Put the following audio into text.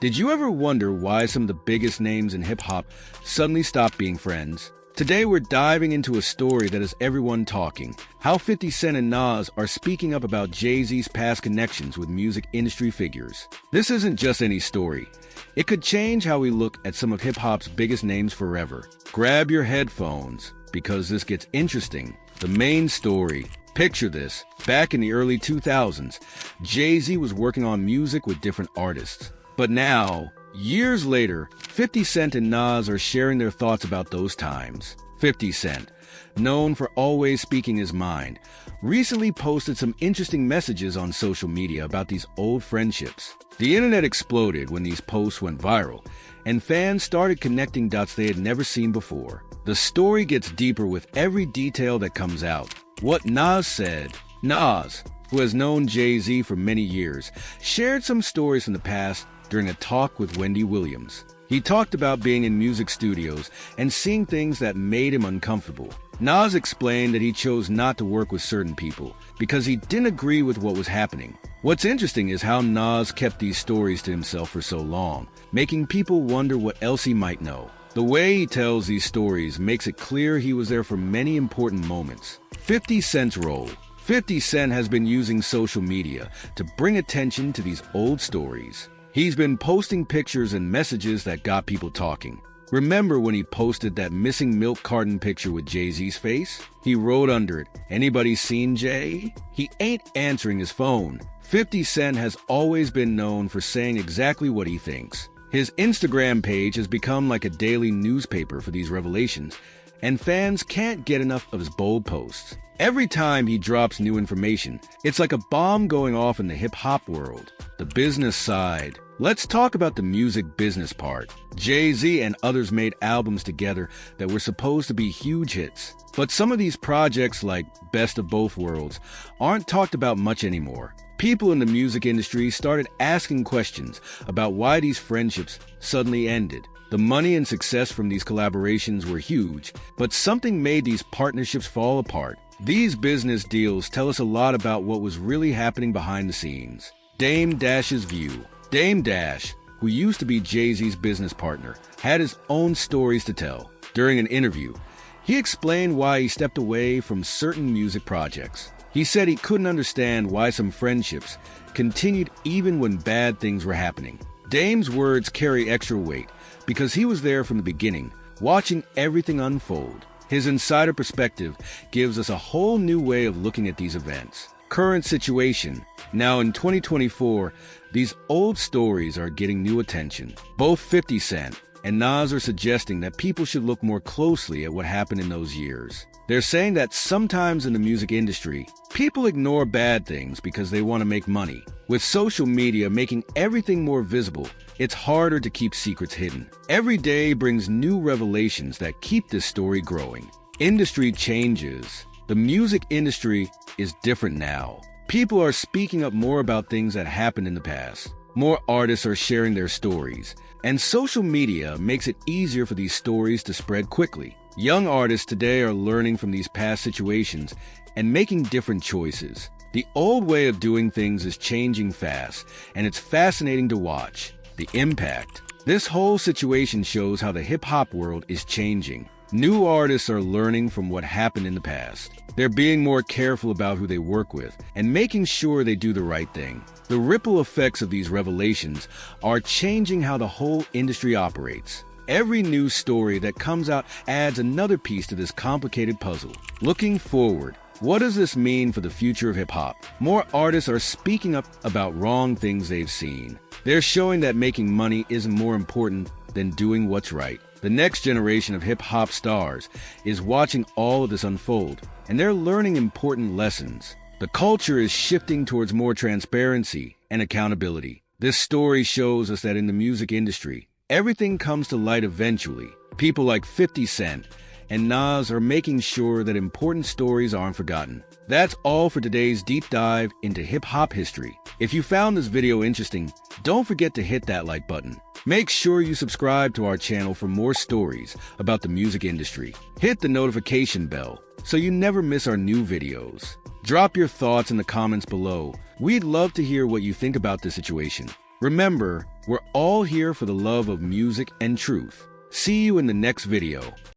Did you ever wonder why some of the biggest names in hip-hop suddenly stopped being friends? Today we're diving into a story that has everyone talking. How 50 Cent and Nas are speaking up about Jay-Z's past connections with music industry figures. This isn't just any story. It could change how we look at some of hip-hop's biggest names forever. Grab your headphones, because this gets interesting. The main story. Picture this. Back in the early 2000s, Jay-Z was working on music with different artists. But now, years later, 50 Cent and Nas are sharing their thoughts about those times. 50 Cent, known for always speaking his mind, recently posted some interesting messages on social media about these old friendships. The internet exploded when these posts went viral, and fans started connecting dots they had never seen before. The story gets deeper with every detail that comes out. What Nas said. Nas, who has known Jay-Z for many years, shared some stories from the past during a talk with Wendy Williams. He talked about being in music studios and seeing things that made him uncomfortable. Nas explained that he chose not to work with certain people because he didn't agree with what was happening. What's interesting is how Nas kept these stories to himself for so long, making people wonder what else he might know. The way he tells these stories makes it clear he was there for many important moments. 50 Cent's role. 50 Cent has been using social media to bring attention to these old stories. He's been posting pictures and messages that got people talking. Remember when he posted that missing milk carton picture with Jay-Z's face? He wrote under it, "Anybody seen Jay?" He ain't answering his phone. 50 Cent has always been known for saying exactly what he thinks. His Instagram page has become like a daily newspaper for these revelations, and fans can't get enough of his bold posts. Every time he drops new information, it's like a bomb going off in the hip-hop world. The business side. Let's talk about the music business part. Jay-Z and others made albums together that were supposed to be huge hits. But some of these projects, like Best of Both Worlds, aren't talked about much anymore. People in the music industry started asking questions about why these friendships suddenly ended. The money and success from these collaborations were huge, but something made these partnerships fall apart. These business deals tell us a lot about what was really happening behind the scenes. Dame Dash's view. Dame Dash, who used to be Jay-Z's business partner, had his own stories to tell. During an interview, he explained why he stepped away from certain music projects. He said he couldn't understand why some friendships continued even when bad things were happening. Dame's words carry extra weight because he was there from the beginning, watching everything unfold. His insider perspective gives us a whole new way of looking at these events. Current situation. Now in 2024, these old stories are getting new attention. Both 50 Cent and Nas are suggesting that people should look more closely at what happened in those years. They're saying that sometimes in the music industry, people ignore bad things because they want to make money. With social media making everything more visible, it's harder to keep secrets hidden. Every day brings new revelations that keep this story growing. Industry changes. The music industry is different now. People are speaking up more about things that happened in the past. More artists are sharing their stories, and social media makes it easier for these stories to spread quickly. Young artists today are learning from these past situations and making different choices. The old way of doing things is changing fast, and it's fascinating to watch. The impact. This whole situation shows how the hip-hop world is changing. New artists are learning from what happened in the past. They're being more careful about who they work with and making sure they do the right thing. The ripple effects of these revelations are changing how the whole industry operates. Every news story that comes out adds another piece to this complicated puzzle. Looking forward, what does this mean for the future of hip-hop? More artists are speaking up about wrong things they've seen. They're showing that making money isn't more important than doing what's right. The next generation of hip-hop stars is watching all of this unfold, and they're learning important lessons. The culture is shifting towards more transparency and accountability. This story shows us that in the music industry, everything comes to light eventually. People like 50 Cent and Nas are making sure that important stories aren't forgotten. That's all for today's deep dive into hip-hop history. If you found this video interesting, don't forget to hit that like button. Make sure you subscribe to our channel for more stories about the music industry. Hit the notification bell so you never miss our new videos. Drop your thoughts in the comments below. We'd love to hear what you think about this situation. Remember, we're all here for the love of music and truth. See you in the next video.